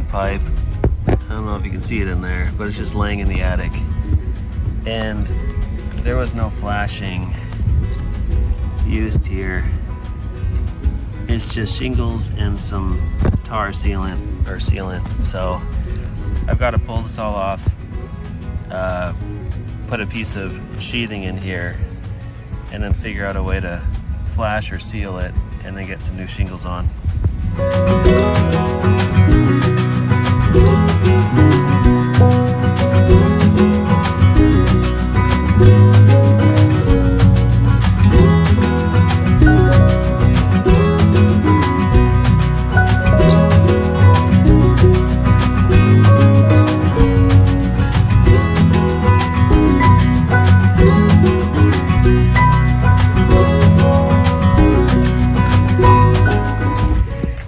vent pipe. I don't know if you can see it in there, but it's just laying in the attic. And there was no flashing used here. It's just shingles and some tar sealant. So I've got to pull this all off, put a piece of sheathing in here, and then figure out a way to flash or seal it, and then get some new shingles on.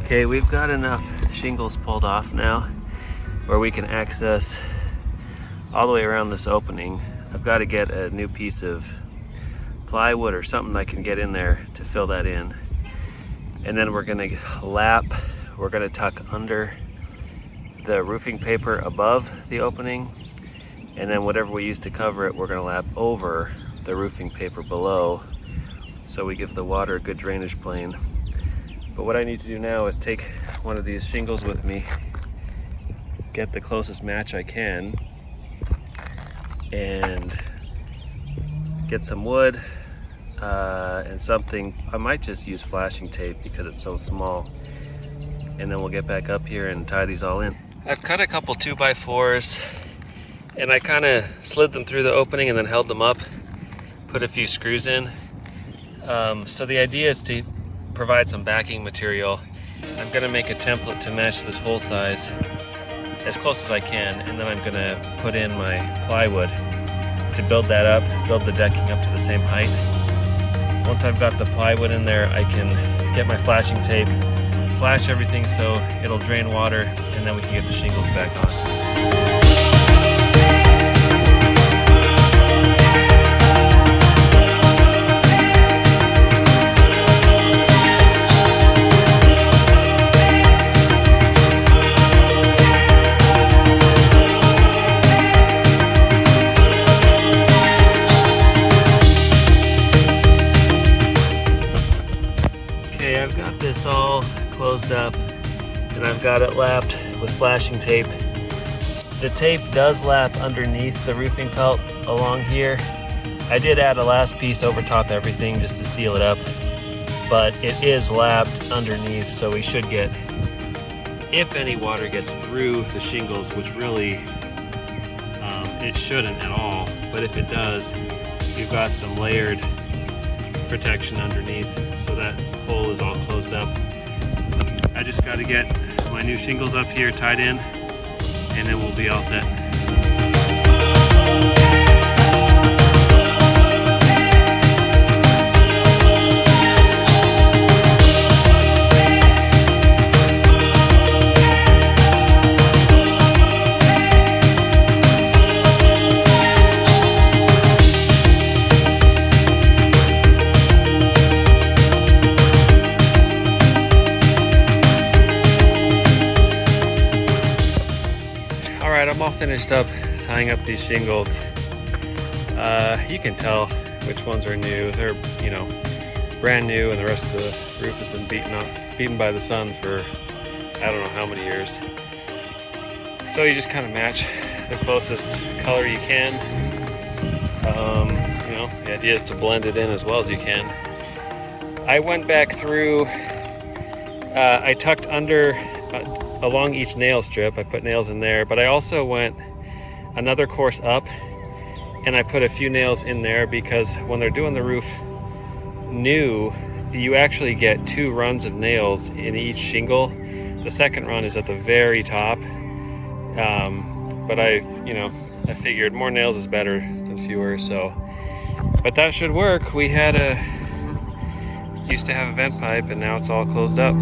Okay, we've got enough shingles pulled off now where we can access all the way around this opening. I've got to get a new piece of plywood or something I can get in there to fill that in. And then we're gonna we're gonna tuck under the roofing paper above the opening. And then whatever we use to cover it, we're gonna lap over the roofing paper below, so we give the water a good drainage plane. But what I need to do now is take one of these shingles with me, get the closest match I can, and get some wood and something. I might just use flashing tape because it's so small. And then we'll get back up here and tie these all in. I've cut a couple 2x4s and I kind of slid them through the opening and then held them up, put a few screws in. So the idea is to provide some backing material. I'm going to make a template to match this hole size as close as I can, and then I'm going to put in my plywood to build that up, build the decking up to the same height. Once I've got the plywood in there, I can get my flashing tape, flash everything so it'll drain water, and then we can get the shingles back on. I've got this all closed up and I've got it lapped with flashing tape. The tape does lap underneath the roofing felt along here. I did add a last piece over top everything just to seal it up, but it is lapped underneath, so we should get, if any water gets through the shingles, which really it shouldn't at all, but if it does, you've got some layered protection underneath, so that hole is all closed up. I just got to get my new shingles up here tied in, and then we'll be all set. I'm all finished up tying up these shingles. You can tell which ones are new. They're, brand new, and the rest of the roof has been beaten by the sun for I don't know how many years. So you just kind of match the closest color you can. The idea is to blend it in as well as you can. I went back through, I tucked under along each nail strip. I put nails in there, but I also went another course up and I put a few nails in there because when they're doing the roof new, you actually get 2 runs of nails in each shingle. The second run is at the very top, but I figured more nails is better than fewer, so. But that should work. We used to have a vent pipe and now it's all closed up.